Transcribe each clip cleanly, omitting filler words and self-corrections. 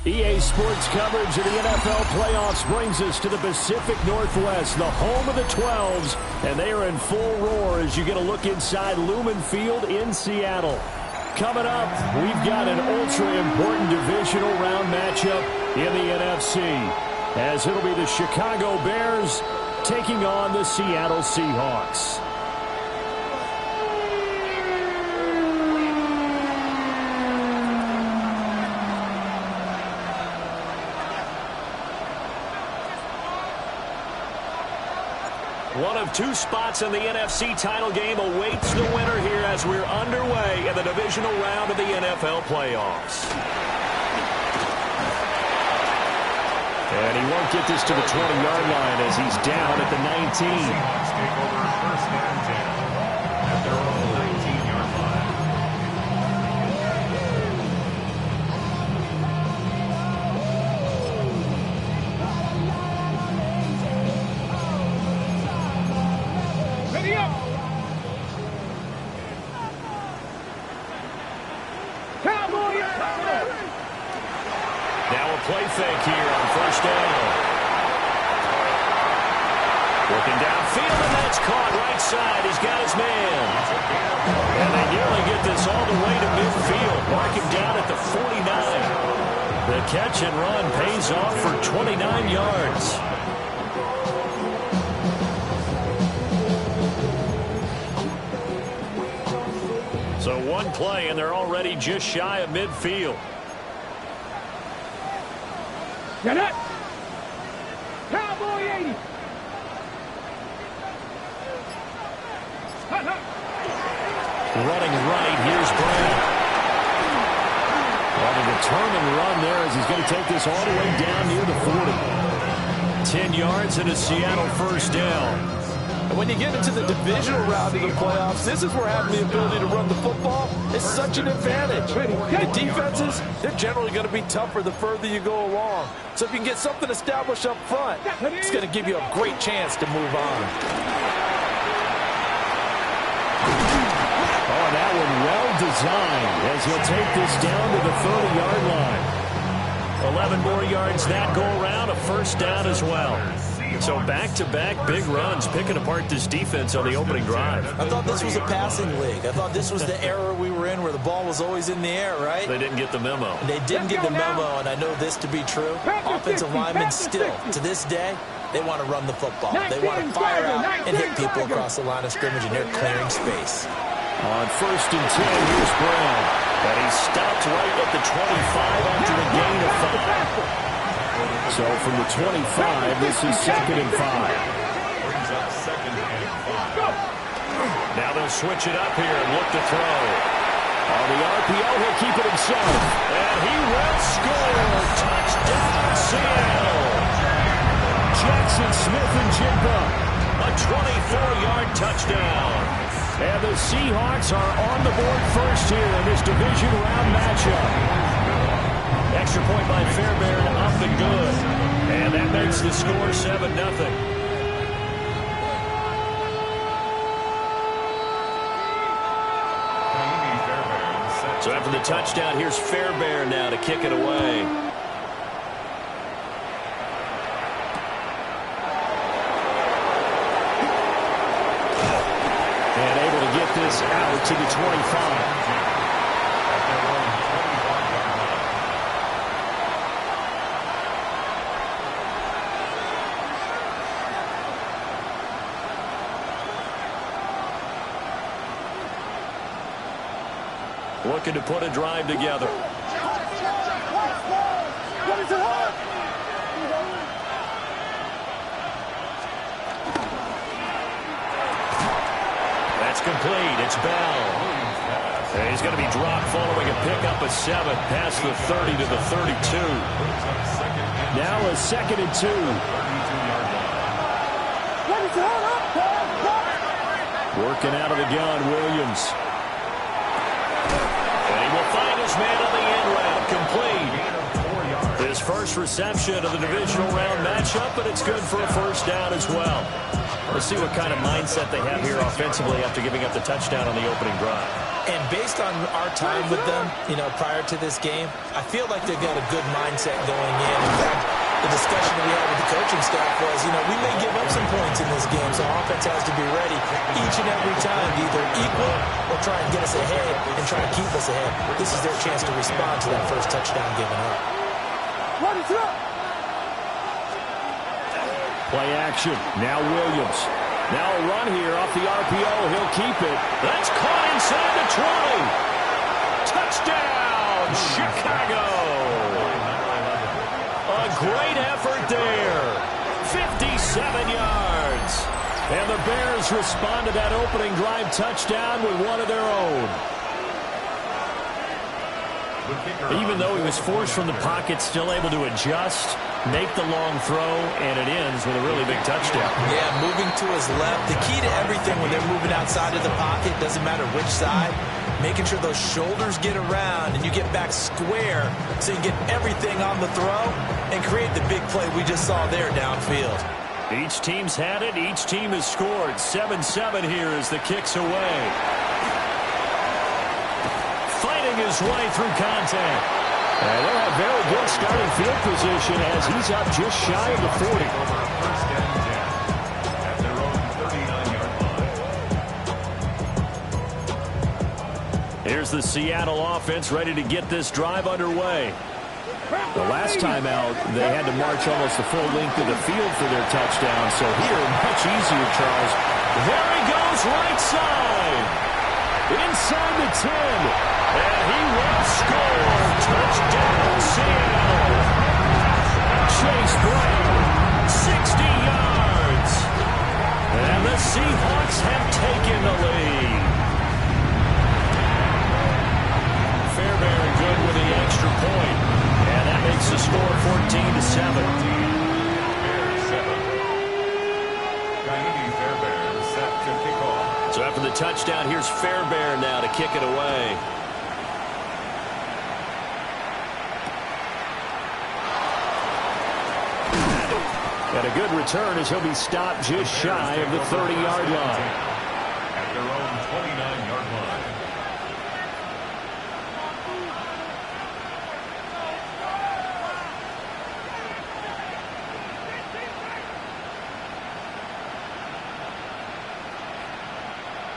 EA Sports coverage of the NFL playoffs brings us to the Pacific Northwest, the home of the 12s, and they are in full roar as you get a look inside Lumen Field in Seattle. Coming up, we've got an ultra-important divisional round matchup in the NFC, as it'll be the Chicago Bears taking on the Seattle Seahawks. One of two spots in the NFC title game awaits the winner here as we're underway in the divisional round of the NFL playoffs. And he won't get this to the 20-yard line as he's down at the 19. Seahawks take over first and 10 at their own 19-yard line. Now a play fake here on first down. Working downfield, and that's caught right side. He's got his man. And they nearly get this all the way to midfield. Mark him down at the 49. The catch and run pays off for 29 yards. So one play, and they're already just shy of midfield. Get it! Cowboy 80! Running right, here's Brown. On a determined run there as he's going to take this all the way down near the 40. 10 yards and a Seattle first down. And when you get into the divisional round of the playoffs, this is where having the ability to run the football is such an advantage. The defenses, they're generally going to be tougher the further you go along. So if you can get something established up front, it's going to give you a great chance to move on. Oh, that one well designed as he'll take this down to the 30-yard line. 11 more yards that go around, a first down as well. So back-to-back big runs, picking apart this defense on the opening drive. I thought this was a passing league. I thought this was the era we were in where the ball was always in the air, right? They didn't get the memo. They didn't get the memo, and I know this to be true. Offensive linemen still, to this day, they want to run the football. They want to fire out and hit people across the line of scrimmage, and they're clearing space. On first and 10, here's Brown. But he stopped right at the 25 after a gain of 5. So from the 25, this is second and 5. Brings up second and 5. Now they'll switch it up here and look to throw. On the RPO, he'll keep it himself. And he will score. Touchdown, Seattle. Jackson Smith-Njigba. A 24-yard touchdown. And the Seahawks are on the board first here in this division round matchup. Extra point by Fairbairn, up and good. And that makes the score 7-0. So after the touchdown, here's Fairbairn now to kick it away. And able to get this out to the 25. Looking to put a drive together. That's complete. It's Bell. And he's going to be dropped following a pickup of 7 past the 30 to the 32. Now a second and 2. Working out of the gun, Williams. Find his man on the end route, complete. His first reception of the divisional round matchup, but it's good for a first down as well. We'll see what kind of mindset they have here offensively after giving up the touchdown on the opening drive. And based on our time with them, prior to this game, I feel like they've got a good mindset going in. In fact, the discussion we had with the coaching staff was, we may give up some points in this game, so offense has to be ready each and every time to either equal or try and get us ahead and try and keep us ahead. This is their chance to respond to that first touchdown given up. Play action. Now Williams. Now a run here off the RPO. He'll keep it. That's caught inside the 20. Touchdown, Chicago. A great effort there. 57 yards. And the Bears respond to that opening drive touchdown with one of their own. Even though he was forced from the pocket, still able to adjust, make the long throw, and it ends with a really big touchdown. Yeah, moving to his left. The key to everything when they're moving outside of the pocket, doesn't matter which side, making sure those shoulders get around and you get back square so you get everything on the throw and create the big play we just saw there downfield. Each team's had it. Each team has scored. 7-7 here as the kick's away. Fighting his way through contact. And they'll have very good starting field position as he's up just shy of the 40. First and 10 at their own 39-yard line. Here's the Seattle offense ready to get this drive underway. The last time out, they had to march almost the full length of the field for their touchdown. So here, much easier, Charles. There he goes, right side. Inside the 10. And he will score. Touchdown, Seattle. Chase Brown, 60 yards. And the Seahawks have taken the lead. Fairbairn good with the extra point. And that makes the score 14-7. Bears 7. Kaimi Fairbairn set to kick off. So after the touchdown, here's Fairbairn now to kick it away. And a good return as he'll be stopped just shy of the 30-yard line. At their own 29-yard line.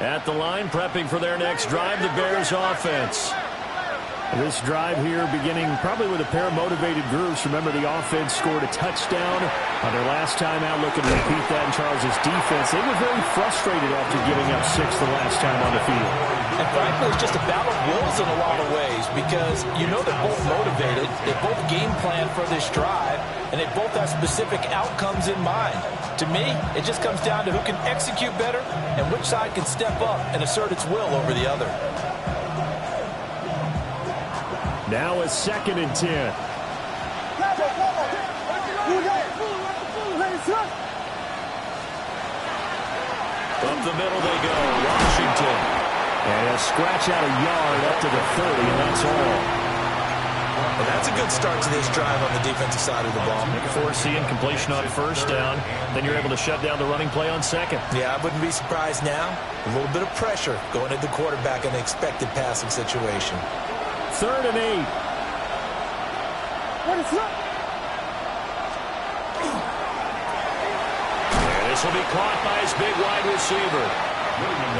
At the line, prepping for their next drive, the Bears offense. This drive here beginning probably with a pair of motivated groups. Remember, the offense scored a touchdown on their last time out. Looking to repeat that in Charles's defense. They were very frustrated after giving up 6 the last time on the field. And frankly, it's just a battle of wills in a lot of ways because they're both motivated. They both game plan for this drive, and they both have specific outcomes in mind. To me, it just comes down to who can execute better and which side can step up and assert its will over the other. Now a 2nd and 10. Up the middle they go. Washington. And a scratch out a yard up to the 30, and that's all. And that's a good start to this drive on the defensive side of the ball. Forcing completion on first down. Then you're able to shut down the running play on second. Yeah, I wouldn't be surprised now. A little bit of pressure going at the quarterback in an expected passing situation. 3rd and 8. And this will be caught by his big wide receiver.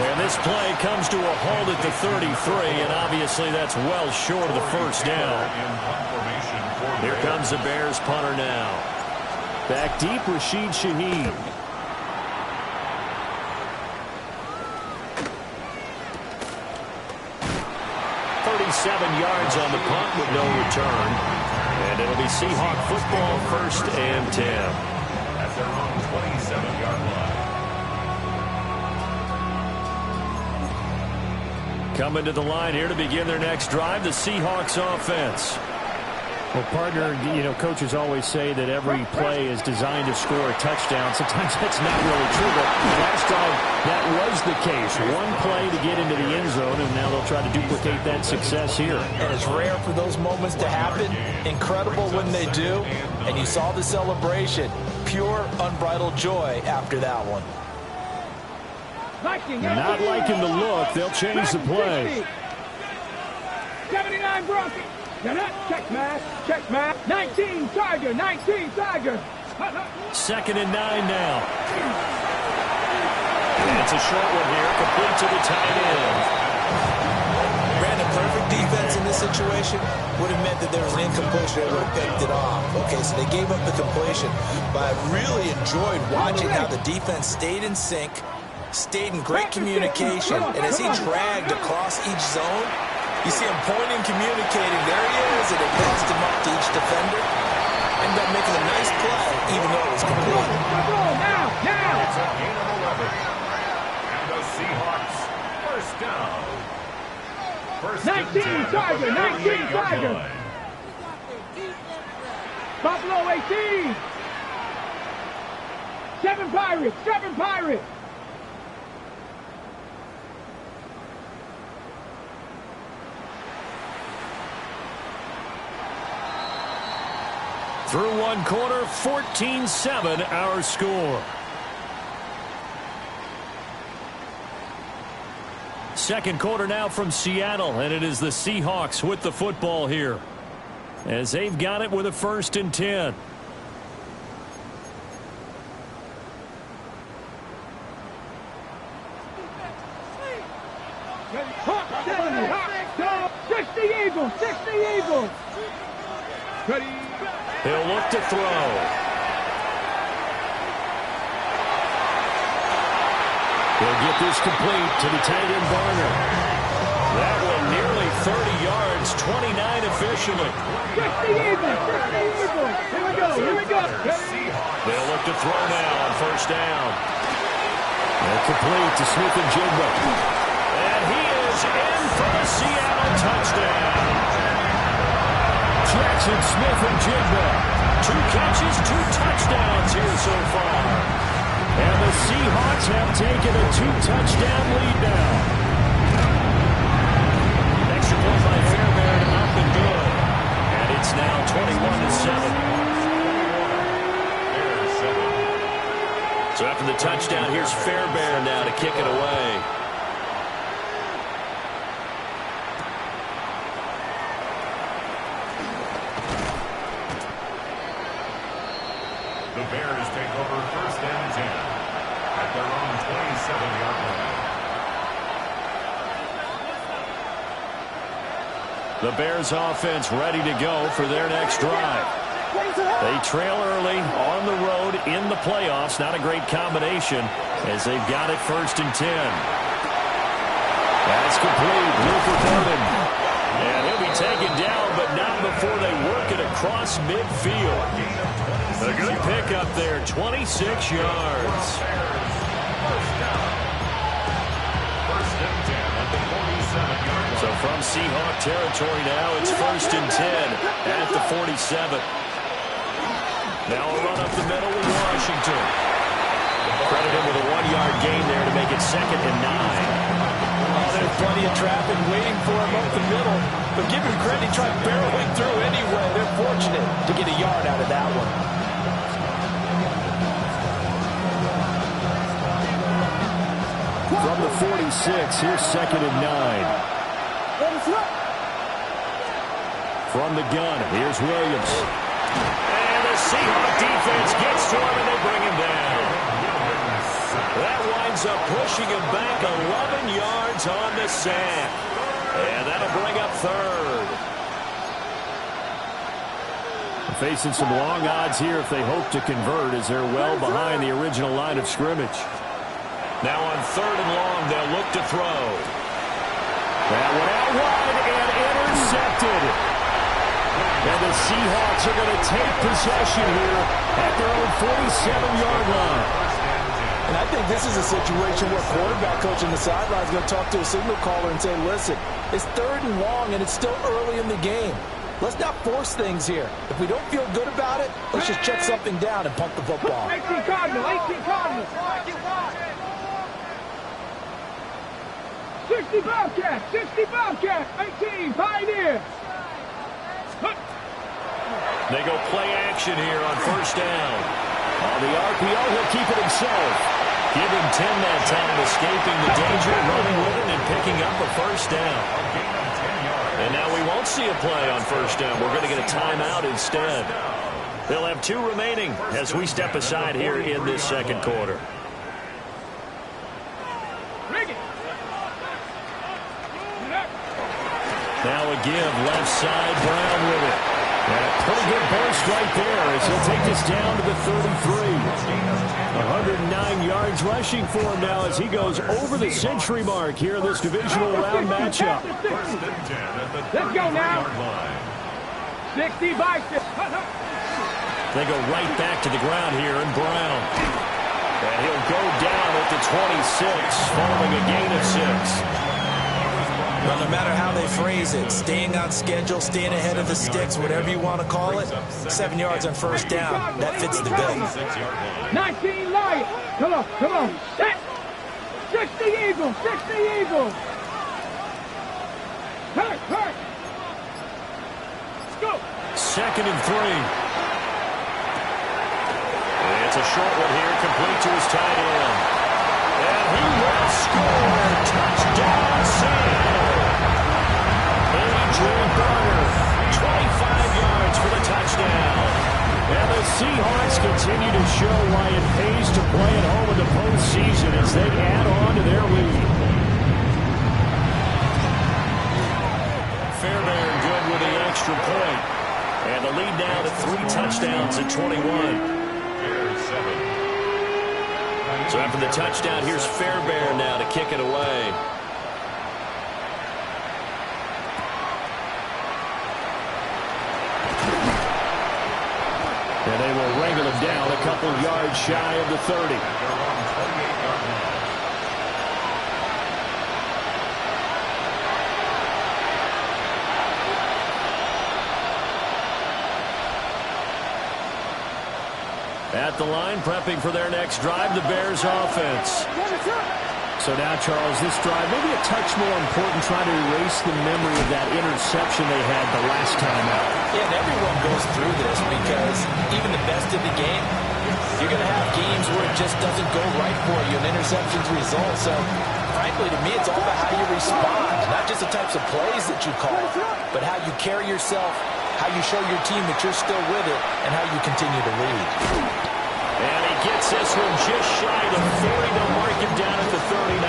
And this play comes to a halt at the 33, and obviously that's well short of the first down. Here comes the Bears punter now. Back deep, Rashid Shaheed. Yards on the punt with no return. And it'll be Seahawk football, 1st and 10. At their own 27-yard line. Coming to the line here to begin their next drive, the Seahawks offense. Well, partner, coaches always say that every play is designed to score a touchdown. Sometimes that's not really true, but last drive, that was the case. One play to get into the end zone, and now they'll try to duplicate that success here. And it's rare for those moments to happen. Incredible when they do. And you saw the celebration. Pure, unbridled joy after that one. Not liking the look. They'll change the play. 79 Broncos. Check mask. Check mask. 19 Tiger. 19 Tiger. 2nd and 9 now. And it's a short one here, complete to the tight end. Brandon, perfect defense in this situation would have meant that there was an incompletion. They would have picked it off. Okay, so they gave up the completion. But I really enjoyed watching how the defense stayed in sync, stayed in great communication, and as he dragged across each zone, you see him pointing, communicating. There he is, and it passed him up to each defender. Ended up making a nice play, even though it was complete. Now! It's a gain of 11. And the Seahawks, first down. First 19 Tiger! 19 Tiger! Buffalo 18! 7 Pirates! 7 Pirates! Through one quarter, 14-7 our score. Second quarter now from Seattle, and it is the Seahawks with the football here, as they've got it with a 1st and 10. Six the Eagles! 6 the Eagles! Ready? He'll look to throw. He'll get this complete to the tight end Barner. That one nearly 30 yards, 29 officially. 6 the Eagles! 6 the Eagles! Here we go! Here we go! They'll look to throw now on 1st down. And complete to Smith-Njigba. And he is in for a Seattle touchdown. Jackson Smith-Njigba. 2 catches, 2 touchdowns here so far. And the Seahawks have taken a 2-touchdown lead now. Extra point by Fairbairn, up and good. And it's now 21-7. So after the touchdown, here's Fairbairn now to kick it away. The Bears take over 1st and 10 at their own 27-yard line. The Bears offense ready to go for their next drive. They trail early on the road in the playoffs. Not a great combination as they've got it 1st and 10. That's complete. Luther Burden. And he'll be taken down, but not before they work it across midfield. A good pickup there, 26 yards. So from Seahawk territory now, it's 1st and 10 at the 47. Now a run up the middle with Washington. Credit him with a 1-yard gain there to make it 2nd and 9. Oh, there's plenty of traffic waiting for him up the middle. But give him credit, he tried barreling through anyway. They're fortunate to get a yard out of that one. From the 46, here's 2nd and 9. From the gun, here's Williams. And the Seahawk defense gets to him and they bring him down. That winds up pushing him back 11 yards on the sack. And that'll bring up 3rd. Facing some long odds here if they hope to convert, as they're well behind the original line of scrimmage. Now on 3rd and long, they'll look to throw. That one out wide and intercepted. And the Seahawks are going to take possession here at their own 47-yard line. And I think this is a situation where quarterback coach on the sideline is going to talk to a signal caller and say, listen, it's 3rd and long and it's still early in the game. Let's not force things here. If we don't feel good about it, let's just check something down and punt the football. 18 Cardinals, 18 Cardinals. 60 Bobcats, 60 Bobcats, 18 Pioneers. They go play action here on 1st down. On the RPO, he'll keep it himself. Give him 10 that time, escaping the danger, running with it, and picking up a first down. And now we won't see a play on first down. We're going to get a timeout instead. They'll have 2 remaining as we step aside here in this second quarter. Now a give, left side, Brown with it. And a pretty good burst right there as he'll take this down to the 33. 109 yards rushing for him now as he goes over the century mark here in this divisional round matchup. Let's go now. 60 by 6. They go right back to the ground here, and Brown. And he'll go down at the 26, following a gain of 6. Well, no matter how they phrase it, staying on schedule, staying ahead of the sticks, whatever you want to call it, 7 yards on first down, that fits the bill. 19 Lions. Come on, come on. 60 Eagles, 60 Eagles. Hurt, hurt. Let's go. 2nd and 3. It's a short one here, complete to his tight end. And he will score. Touchdown, Seattle. Adrian Barner, 25 yards for the touchdown. And the Seahawks continue to show why it pays to play at home in the postseason as they add on to their lead. Fairbairn good with the extra point. And the lead now to 3 touchdowns at 21. So after the touchdown, here's Fairbairn now to kick it away. And they will wrangle him down a couple yards shy of the 30. At the line, prepping for their next drive, the Bears offense. So now, Charles, this drive maybe a touch more important, trying to erase the memory of that interception they had the last time out. Yeah, and everyone goes through this because even the best of the game, you're going to have games where it just doesn't go right for you, and interceptions result. So, frankly, to me, it's all about how you respond, not just the types of plays that you call, but how you carry yourself, how you show your team that you're still with it, and how you continue to lead. And he gets this one just shy of 40. They'll mark him down at the 39.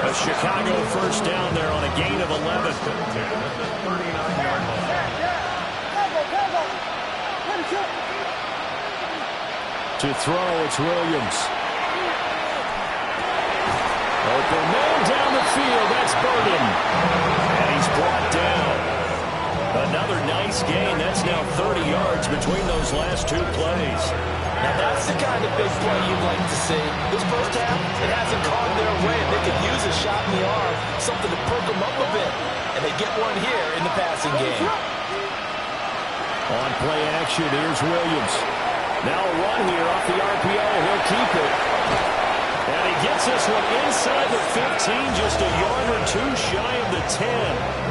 A Chicago first down there on a gain of 11. To throw, it's Williams. Open man down the field. That's Burden. And he's brought down. Another nice gain. That's now 30 yards between those last 2 plays. Now that's the kind of big play you'd like to see. This first half, it hasn't gone their way. They could use a shot in the arm, something to perk them up a bit. And they get one here in the passing game. On play action, here's Williams. Now a run here off the RPO. He'll keep it. And he gets this one inside the 15, just a yard or 2 shy of the 10.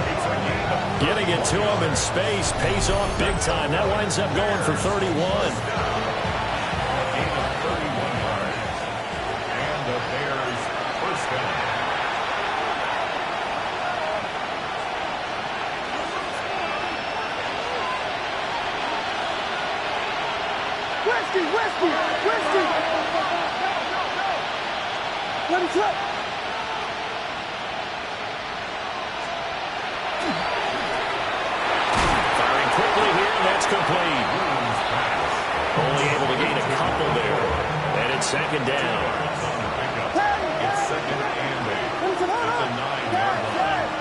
Getting it to him in space pays off big time. That winds up going for 31. And the Bears first down. Westy! Let him trip! Firing quickly here, and that's complete. Only able to gain a couple there. And it's 2nd down. It's 2nd and 8. It's a 9-yard line.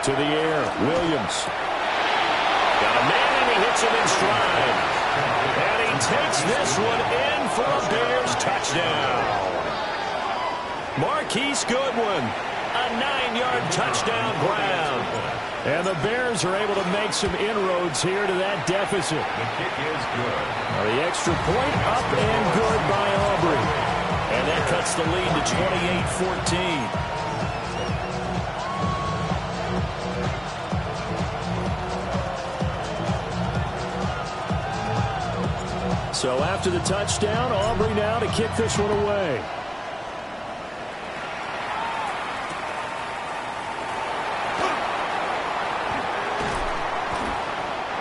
To the air, Williams. Got a man, and he hits him in stride. And he takes this one in for a Bears touchdown. Marquise Goodwin, a 9-yard touchdown ground. And the Bears are able to make some inroads here to that deficit. The kick is good. Now the extra point up and good by Aubrey. And that cuts the lead to 28-14. So after the touchdown, Aubrey now to kick this one away.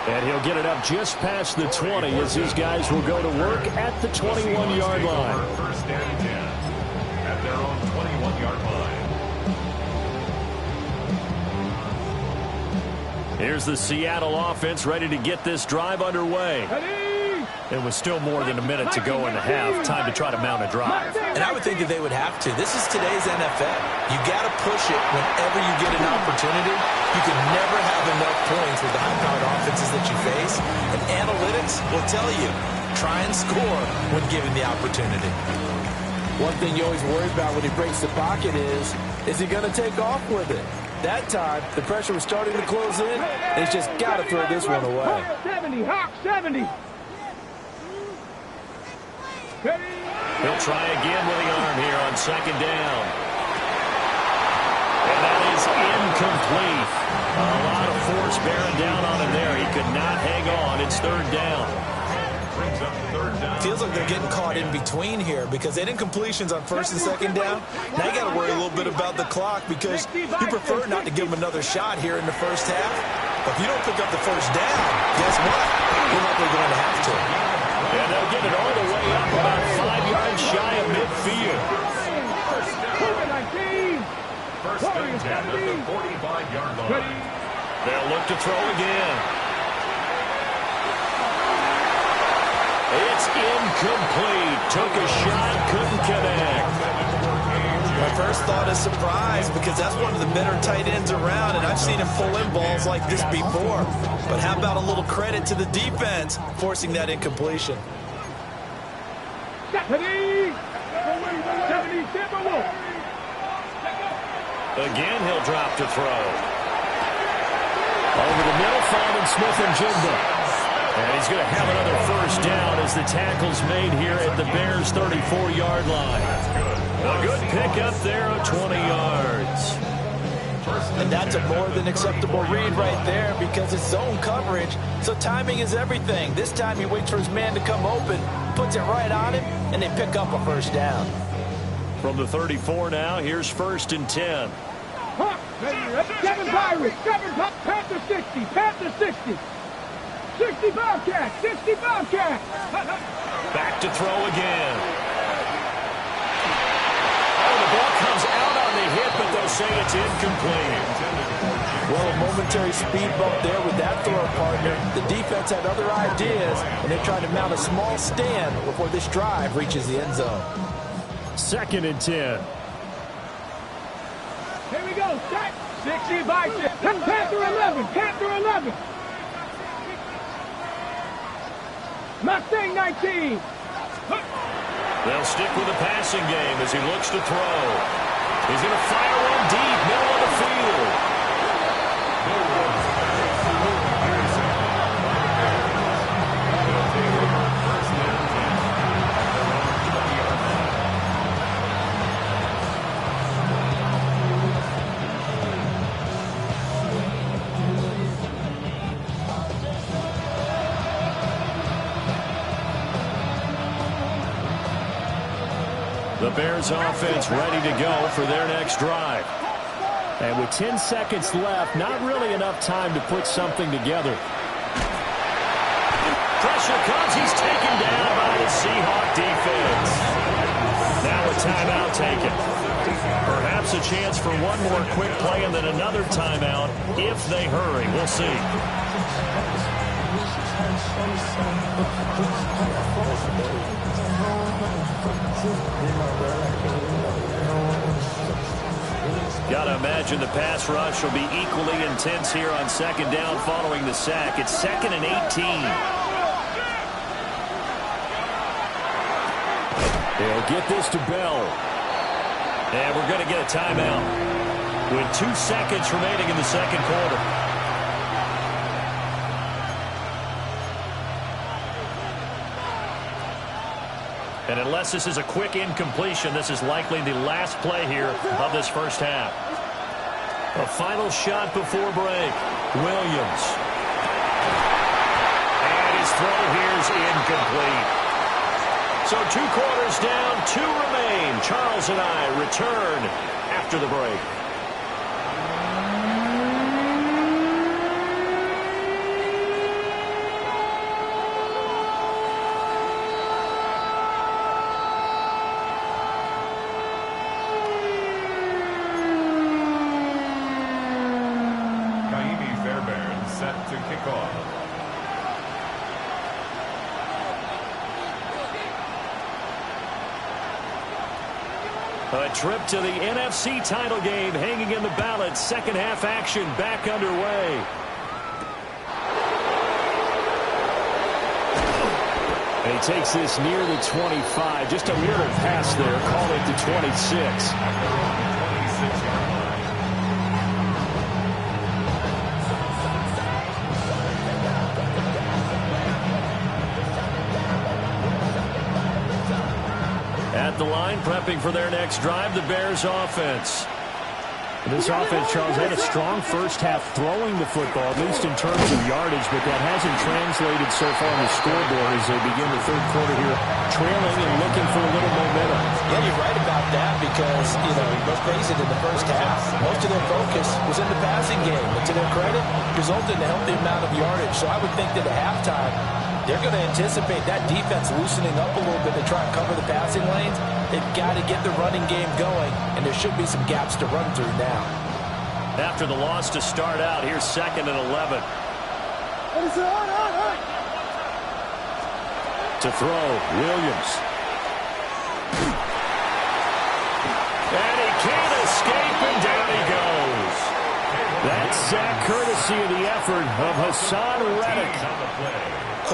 And he'll get it up just past the 20 as his guys will go to work at the 21-yard line. First and 10 at their own 21-yard line. Here's the Seattle offense ready to get this drive underway. It was still more than a minute to go in the half. Time to try to mount a drive. And I would think that they would have to. This is today's NFL. You got to push it whenever you get an opportunity. You can never have enough points with the high-powered offenses that you face. And analytics will tell you, try and score when given the opportunity. One thing you always worry about when he breaks the pocket is he going to take off with it? That time, the pressure was starting to close in, and he's just got to throw this one away. 70, Hawk 70. He'll try again with the arm here on second down. And that is incomplete. A lot of force bearing down on him there. He could not hang on. It's third down. Brings up third down. Feels like they're getting caught in between here because they did incompletions on first and second down. Now you got to worry a little bit about the clock because you prefer not to give them another shot here in the first half. But if you don't pick up the first down, guess what? You're likely going to have to. And they'll get it all the way up about 5 yards shy of midfield. First and 10 at the 45-yard line. They'll look to throw again. It's incomplete. Took a shot, couldn't connect. My first thought is surprise because that's one of the better tight ends around, and I've seen him pull in balls like this before. But how about a little credit to the defense forcing that incompletion? 70. Again, he'll drop to throw. Over the middle, finding Smith and Jigba. And he's going to have another first down as the tackle's made here at the Bears' 34-yard line. A good pickup there of 20 yards. And that's a more than acceptable read right there because it's zone coverage, so timing is everything. This time he waits for his man to come open, puts it right on him, and they pick up a first down. From the 34 now, here's first and 10. Seven Pirates, Panther 60, Panther 60. 60 Bobcats, 60 Bobcats. Back to throw again. Oh, the ball comes out on the hit, but they'll say it's incomplete. Well, a momentary speed bump there with that throw partner. The defense had other ideas, and they're trying to mount a small stand before this drive reaches the end zone. Second and 10. Here we go, set. 60 Bobcats, Panther 11, Panther 11. Mustang 19. They'll stick with the passing game as he looks to throw. He's going to fire one deep, middle of the field. The Bears offense ready to go for their next drive. And with 10 seconds left, not really enough time to put something together. Pressure comes. He's taken down by the Seahawk defense. Now a timeout taken. Perhaps a chance for one more quick play and then another timeout if they hurry. We'll see. Got to imagine the pass rush will be equally intense here on second down following the sack. It's second and 18. They'll get this to Bell. And we're going to get a timeout with 2 seconds remaining in the second quarter. And unless this is a quick incompletion, this is likely the last play here of this first half. A final shot before break. Williams. And his throw here is incomplete. So 2 quarters down, 2 remain. Charles and I return after the break. Set to kick off. A trip to the NFC title game hanging in the balance. Second half action back underway. And he takes this near the 25. Just a little pass there. Call it the 26. At the line, prepping for their next drive, the Bears offense. This offense, Charles, had a strong first half throwing the football, at least in terms of yardage, but that hasn't translated so far on the scoreboard as they begin the third quarter here, trailing and looking for a little momentum. Yeah, you're right about that because, let's face it, in the first half, most of their focus was in the passing game. But to their credit, resulted in a healthy amount of yardage. So I would think that at halftime, they're going to anticipate that defense loosening up a little bit to try and cover the passing lanes. They've got to get the running game going, and there should be some gaps to run through now. After the loss to start out, here's 2nd and 11. To throw, Williams. And he can't escape, and down he goes. That's sack courtesy of the effort of Haason Reddick.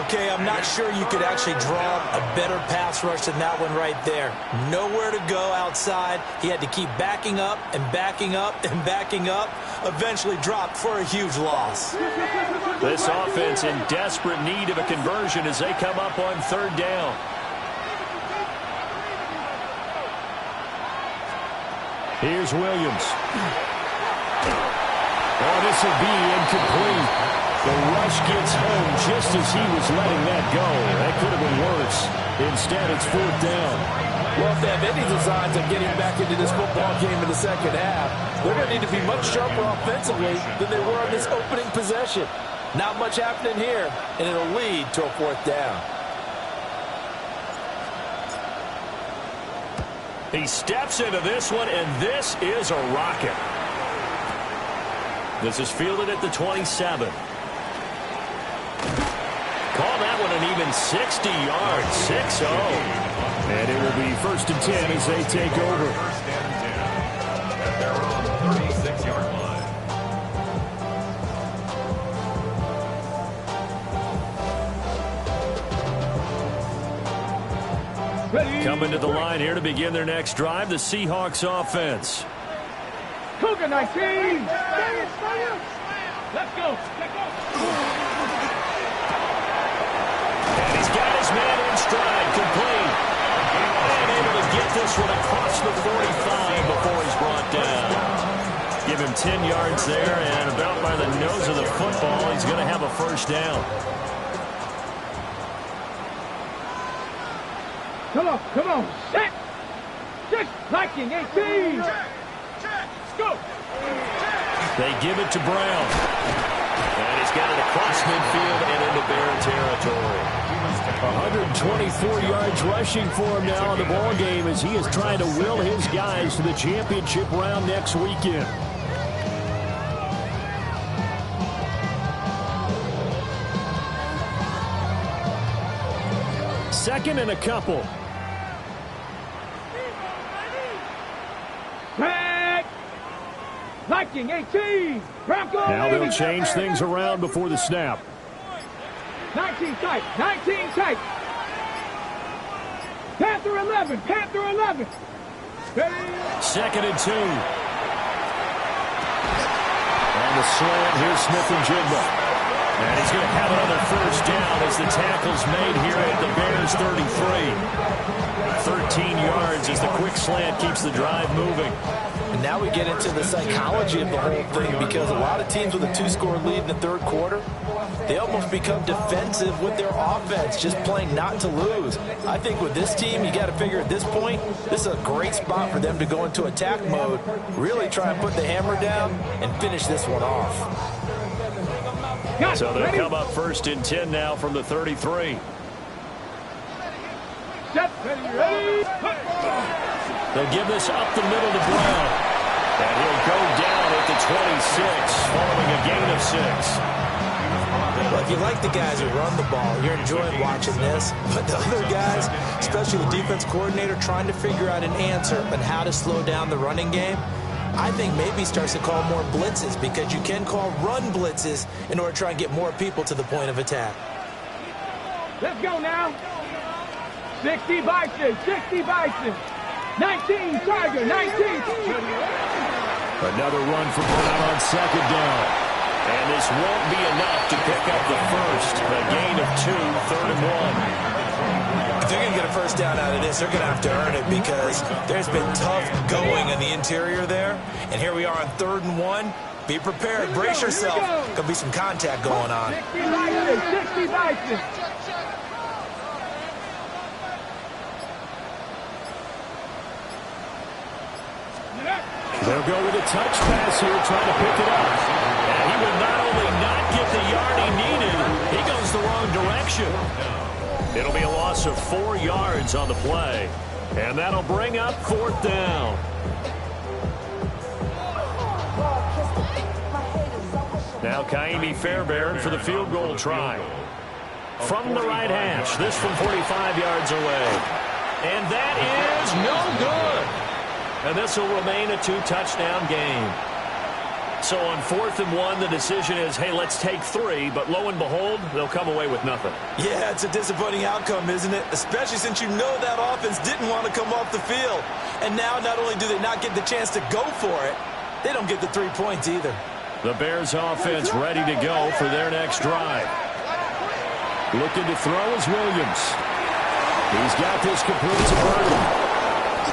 Okay, I'm not sure you could actually draw a better pass rush than that one right there. Nowhere to go outside. He had to keep backing up and backing up and backing up. Eventually dropped for a huge loss. This offense in desperate need of a conversion as they come up on 3rd down. Here's Williams. Oh, this will be incomplete. The rush gets home just as he was letting that go. That could have been worse. Instead, it's 4th down. Well, if they have any designs of getting back into this football game in the second half, they're going to need to be much sharper offensively than they were on this opening possession. Not much happening here, and it'll lead to a 4th down. He steps into this one, and this is a rocket. This is fielded at the 27. Call that one an even 60 yards, 6-0. And it will be 1st and 10 as they take over. 1st and 10 at their own 36-yard line. Coming to the line here to begin their next drive, the Seahawks offense. Cougar 19. Let's go. And he's got his man in stride, complete. And able to get this one across the 45 before he's brought down. Give him 10 yards there, and about by the nose of the football, he's going to have a 1st down. Come on. Set. Just Viking 18. Let's go. They give it to Brown. And he's got it across midfield and into Bear territory. 124 yards rushing for him now in the ball game as he is trying to will his guys to the championship round next weekend. Second and a couple. Back. Viking 18. Bronco. Now they'll change things around before the snap. 19 tight. 19 tight. Panther 11. Panther 11. 2nd and 2. On the slant, here's Smith-Njigba. And he's going to have another 1st down as the tackle's made here at the Bears 33. 13 yards as the quick slant keeps the drive moving. And now we get into the psychology of the whole thing, because a lot of teams with a 2-score lead in the third quarter, they almost become defensive with their offense, just playing not to lose. I think with this team, you got to figure at this point, this is a great spot for them to go into attack mode, really try and put the hammer down and finish this one off. So they'll come up 1st and 10 now from the 33. They'll give this up the middle to Brown. And he'll go down at the 26, following a gain of 6. Well, if you like the guys who run the ball, you're enjoying watching this. But the other guys, especially the defense coordinator, trying to figure out an answer on how to slow down the running game, I think maybe starts to call more blitzes, because you can call run blitzes in order to try and get more people to the point of attack. Let's go now. 60 Bison, 60 Bison. 19 Tiger, 19. Another run for Brown on 2nd down. And this won't be enough to pick up the first. A gain of 2, 3rd and 1. If they're going to get a first down out of this, they're going to have to earn it, because there's been tough going in the interior there. And here we are on 3rd and 1. Be prepared. Brace yourself. Going to be some contact going on. 60 Bison, 60 Bison. They'll go with a touch pass here, trying to pick it up. And he will not only not get the yard he needed, he goes the wrong direction. It'll be a loss of 4 yards on the play. And that'll bring up 4th down. Now Kaimi Fairbairn for the field goal try. From the right hash, this from 45 yards away. And that is no good. And this will remain a 2-touchdown game. So on 4th and 1, the decision is, hey, let's take 3. But lo and behold, they'll come away with nothing. Yeah, it's a disappointing outcome, isn't it? Especially since you know that offense didn't want to come off the field. And now not only do they not get the chance to go for it, they don't get the 3 points either. The Bears offense ready to go for their next drive. Looking to throw is Williams. He's got this complete to Burton.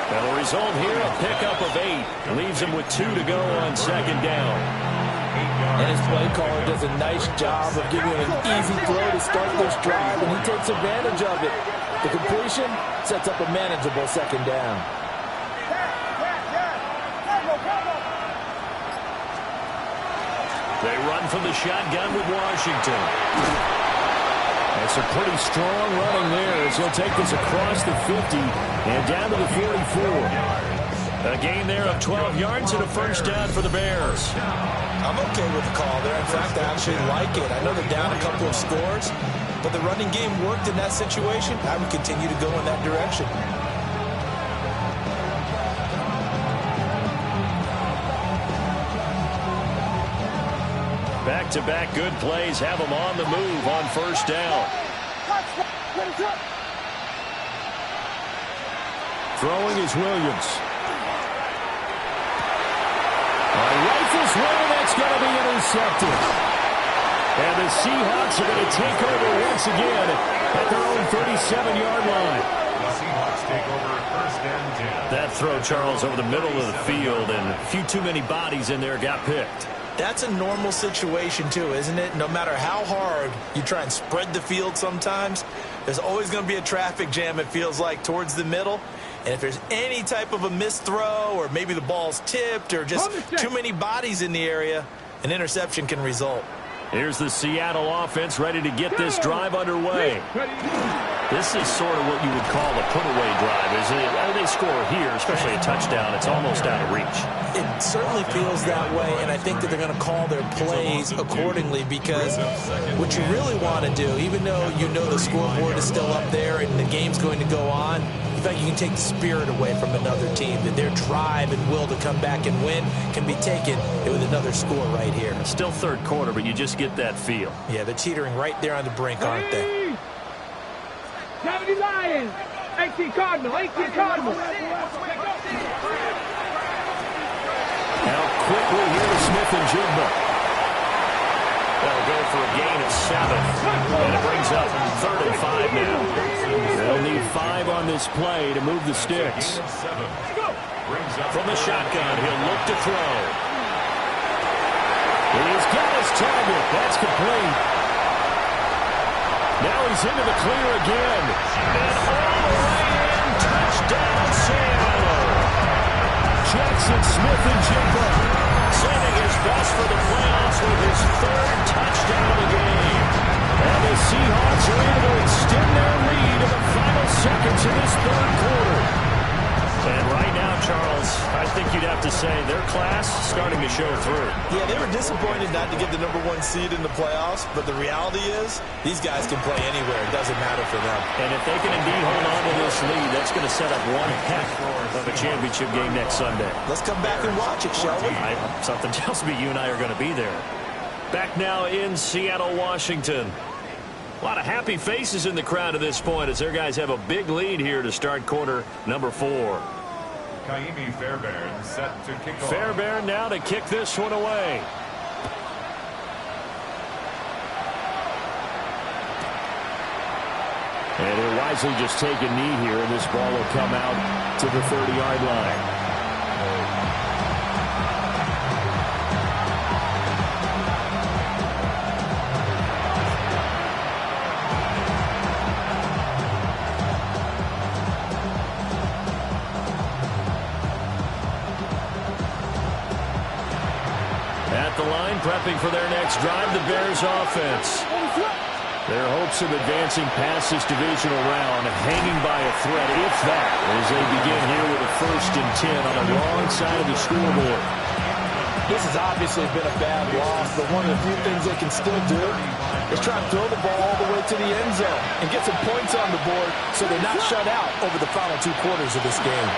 And the result here, a pickup of 8. Leaves him with 2 to go on 2nd down. And his play caller does a nice job of giving him an easy throw to start this drive, and he takes advantage of it. The completion sets up a manageable 2nd down. They run from the shotgun with Washington. It's a pretty strong running there as he'll take this across the 50 and down to the 44. A gain there of 12 yards and a first down for the Bears. I'm okay with the call there. In fact, I actually like it. I know they're down a couple of scores, but the running game worked in that situation. I would continue to go in that direction. Back-to-back good plays have them on the move on 1st down. Throwing is Williams. Rifles one, that's going to be intercepted. And the Seahawks are going to take over once again at their own 37-yard line. The Seahawks take over 1st and 10. That throw, Charles, over the middle of the field, and a few too many bodies in there got picked. That's a normal situation too, isn't it? No matter how hard you try and spread the field sometimes, there's always going to be a traffic jam, it feels like, towards the middle. And if there's any type of a missed throw, or maybe the ball's tipped, or just too many bodies in the area, an interception can result. Here's the Seattle offense ready to get this drive underway. This is sort of what you would call a put-away drive, isn't it? They score here, especially a touchdown. It's almost out of reach. It certainly feels that way, and I think that they're going to call their plays accordingly, because what you really want to do, even though you know the scoreboard is still up there and the game's going to go on, in fact, you can take the spirit away from another team, that their drive and will to come back and win can be taken with another score right here. Still 3rd quarter, but you just get that feel. Yeah, they're teetering right there on the brink, aren't they? 70 Lions, 18 Cardinal, 18 Cardinal. Now quickly here to Smith and Jigba. They'll go for a gain of 7. And it brings up 3rd and 5 now. They'll need 5 on this play to move the sticks. From the shotgun, he'll look to throw. He's got his target. That's complete. Now he's into the clear again. And all the way in. Touchdown, Seattle. Jackson Smith-Njigba sending his best for the playoffs with his third touchdown of the game. And the Seahawks are able to extend their lead in the final seconds of this third quarter. And right now, Charles, I think you'd have to say their class starting to show through. Yeah, they were disappointed not to get the #1 seed in the playoffs, but the reality is these guys can play anywhere. It doesn't matter for them. And if they can indeed hold on to this lead, that's going to set up one heck of a championship game next Sunday. Let's come back and watch it, shall we? Something tells me you and I are going to be there. Back now in Seattle, Washington. A lot of happy faces in the crowd at this point as their guys have a big lead here to start quarter number 4. Ka'imi Fairbairn set to kick off. Fairbairn now to kick this one away. And he'll wisely just take a knee here, and this ball will come out to the 30-yard line. The line prepping for their next drive, the Bears offense. Their hopes of advancing past this divisional round hanging by a thread, if that, as they begin here with a 1st and 10 on the wrong side of the scoreboard. This has obviously been a bad loss, but one of the few things they can still do is try to throw the ball all the way to the end zone and get some points on the board so they're not shut out over the final 2 quarters of this game.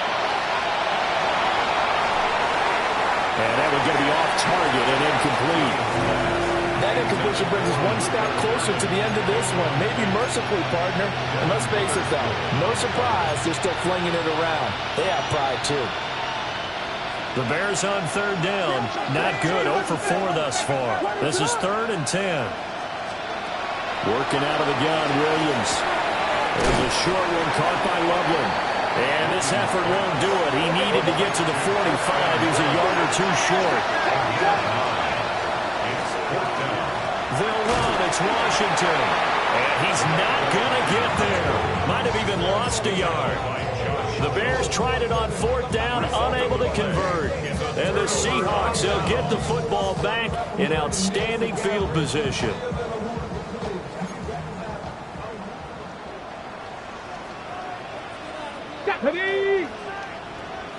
And that would get to be off target and incomplete. That incompletion brings us one step closer to the end of this one. Maybe mercifully, partner. And let's face it, though, no surprise they're still flinging it around. They have pride, too. The Bears on 3rd down. Not good. 0 for 4 thus far. This is 3rd and 10. Working out of the gun, Williams. There's a short one caught by Loveland. And this effort won't do it. He needed to get to the 45. He's a yard or 2 short. They'll run. It's Washington. And he's not going to get there. Might have even lost a yard. The Bears tried it on 4th down, unable to convert. And the Seahawks, they'll get the football back in outstanding field position.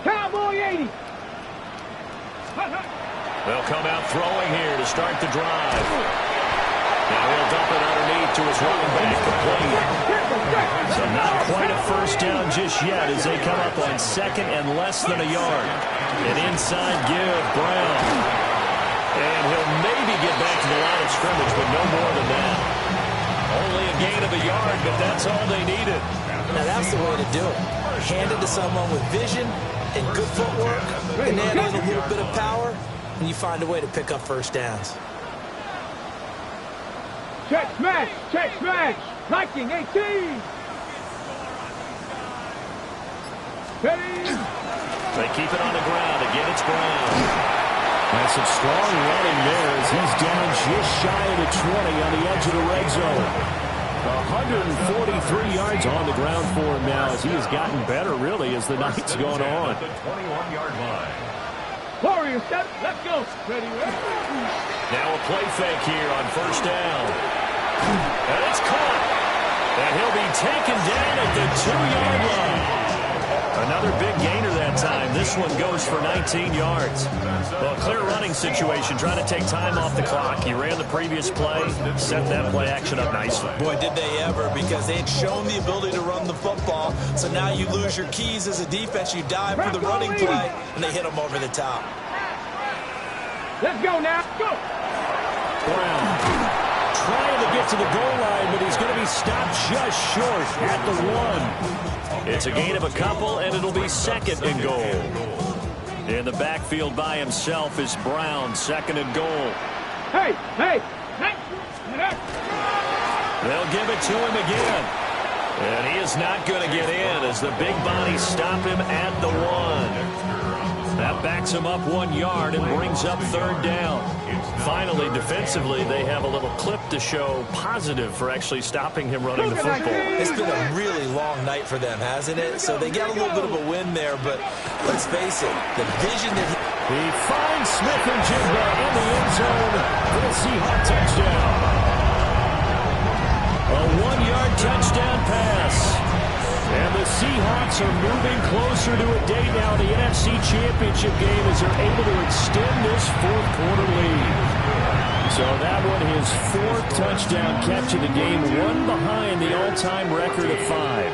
Cowboy 80. They'll come out throwing here to start the drive. Now he'll dump it underneath to his running back, complete. So not quite a 1st down just yet as they come up on 2nd and less than a yard. An inside give, Brown. And he'll maybe get back to the line of scrimmage, but no more than that. Only a gain of a yard, but that's all they needed. Now that's the way to do it. Hand it to someone with vision and good footwork, and add in a little bit of power, and you find a way to pick up 1st downs. Check smash! Check smash! Liking 18! Ready? They keep it on the ground. Again, it's Brown. That's some strong running there as he's down just shy of the 20 on the edge of the red zone. 143 yards on the ground for him now as he has gotten better, really, as the night's gone on. The 21-yard line. Warriors, let's go. Ready, ready. Now a play fake here on 1st down. And it's caught. And he'll be taken down at the 2-yard line. Another big gainer that time. This one goes for 19 yards. Well, a clear running situation, trying to take time off the clock. He ran the previous play, set that play action up nicely. Boy, did they ever, because they had shown the ability to run the football. So now you lose your keys as a defense. You dive for the running play, and they hit them over the top. Let's go now. Go. Brown trying to get to the goal line, but he's going to be stopped just short at the 1. It's a gain of a couple, and it'll be 2nd and goal. In the backfield by himself is Brown, 2nd and goal. Hey, hey, hey. They'll give it to him again. And he is not going to get in as the big bodies stop him at the 1. That backs him up 1 yard and brings up third down. Finally, defensively, they have a little clip to show positive for actually stopping him running the football. It's been a really long night for them, hasn't it? So they got a little bit of a win there, but let's face it, the vision that he finds Smith and Jigba in the end zone for the Seahawks touchdown. A 1-yard touchdown pass. And the Seahawks are moving closer to a date now in the NFC Championship game as they're able to extend this fourth-quarter lead. So that one, his fourth touchdown catch of the game, one behind the all-time record of 5.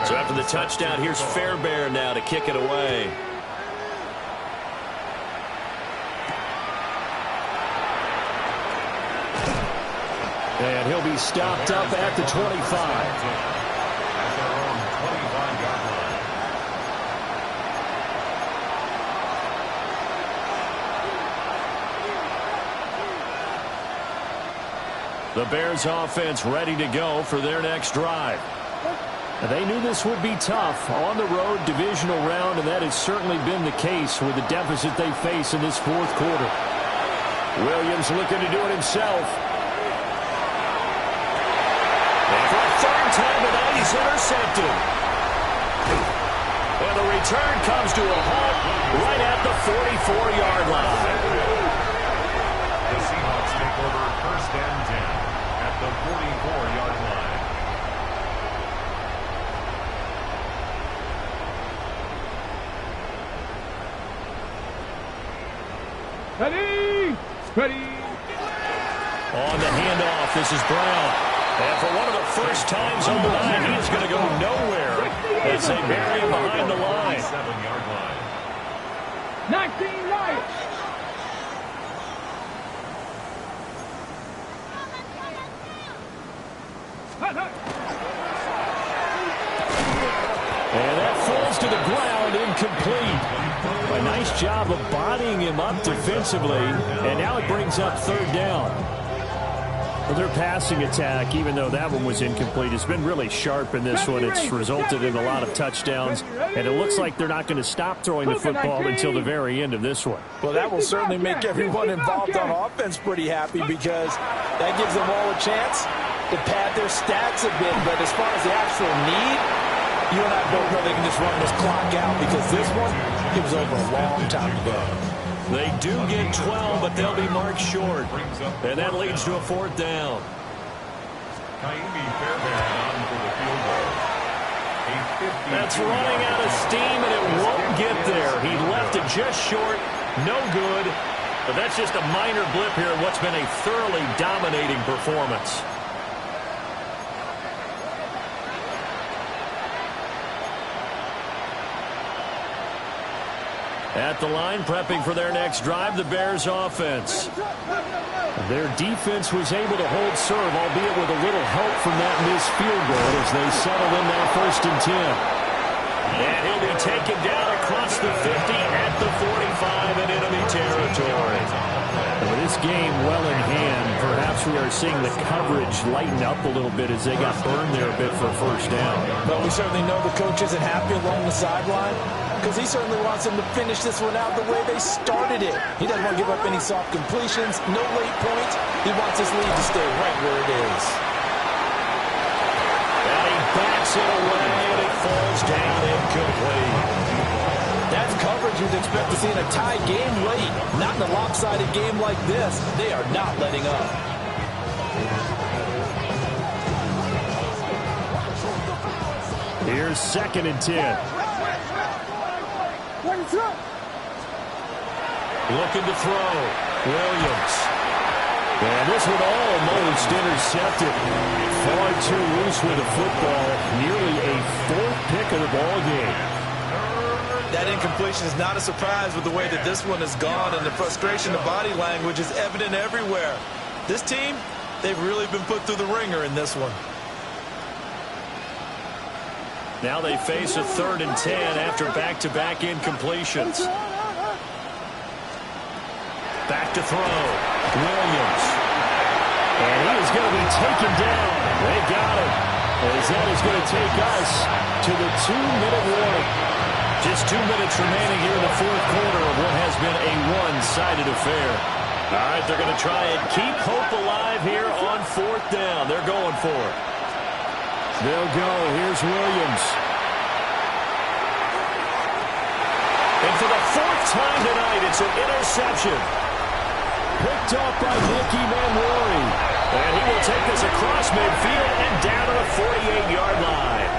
So after the touchdown, here's Fairbairn now to kick it away. And he'll be stopped up at the 25. At their own 25-yard line. The Bears offense ready to go for their next drive. They knew this would be tough on the road divisional round, and that has certainly been the case with the deficit they face in this fourth quarter. Williams looking to do it himself. And for a third time tonight, he's intercepted. And the return comes to a halt right at the 44-yard line. The Seahawks take over first and 10 at the 44-yard line. Ready! Ready! On the handoff, this is Brown. And for one of the first times on the night, he is going to go nowhere as they bury him behind the line. 7-yard line. 19 Lions! And that falls to the ground, incomplete. A nice job of bodying him up defensively, and now it brings up third down. Well, their passing attack, even though that one was incomplete, has been really sharp in this one. It's resulted in a lot of touchdowns, and it looks like they're not going to stop throwing the football until the very end of this one. Well, that will certainly make everyone involved on offense pretty happy because that gives them all a chance to pad their stats a bit. But as far as the actual need, you and I both know they can just run this clock out because this one, it was over a long time ago. They do get 12, but they'll be marked short. And that leads to a fourth down. Ka'imi Fairbairn on for the field goal. That's running out of steam, and it won't get there. He left it just short. No good. But that's just a minor blip here in what's been a thoroughly dominating performance. At the line, prepping for their next drive, the Bears offense. Their defense was able to hold serve, albeit with a little help from that missed field goal as they settle in now first and 10. And he'll be taken down across the 50 at the 45 in enemy territory. And with this game well in hand, perhaps we are seeing the coverage lighten up a little bit as they got burned there a bit for a first down. But we certainly know the coach isn't happy along the sideline, because he certainly wants them to finish this one out the way they started it. He doesn't want to give up any soft completions, no late points. He wants his lead to stay right where it is. And he backs it away, and it falls down incomplete. That's coverage you'd expect to see in a tie game late. Not in a lopsided game like this. They are not letting up. Here's second and 10. Looking to throw. Williams. And this one almost intercepted. Far too loose with the football. Nearly a fourth pick of the ball game. That incompletion is not a surprise with the way that this one has gone, and the frustration of body language is evident everywhere. This team, they've really been put through the ringer in this one. Now they face a third and 10 after back-to-back incompletions. Back to throw. Williams. And he is going to be taken down. They got him. As that is going to take us to the 2-minute warning. Just 2 minutes remaining here in the fourth quarter of what has been a one-sided affair. All right, they're going to try and keep hope alive here on fourth down. They're going for it. They'll go. Here's Williams. And for the fourth time tonight, it's an interception. Picked up by Nicky Manwari. And he will take this across midfield and down to the 48-yard line.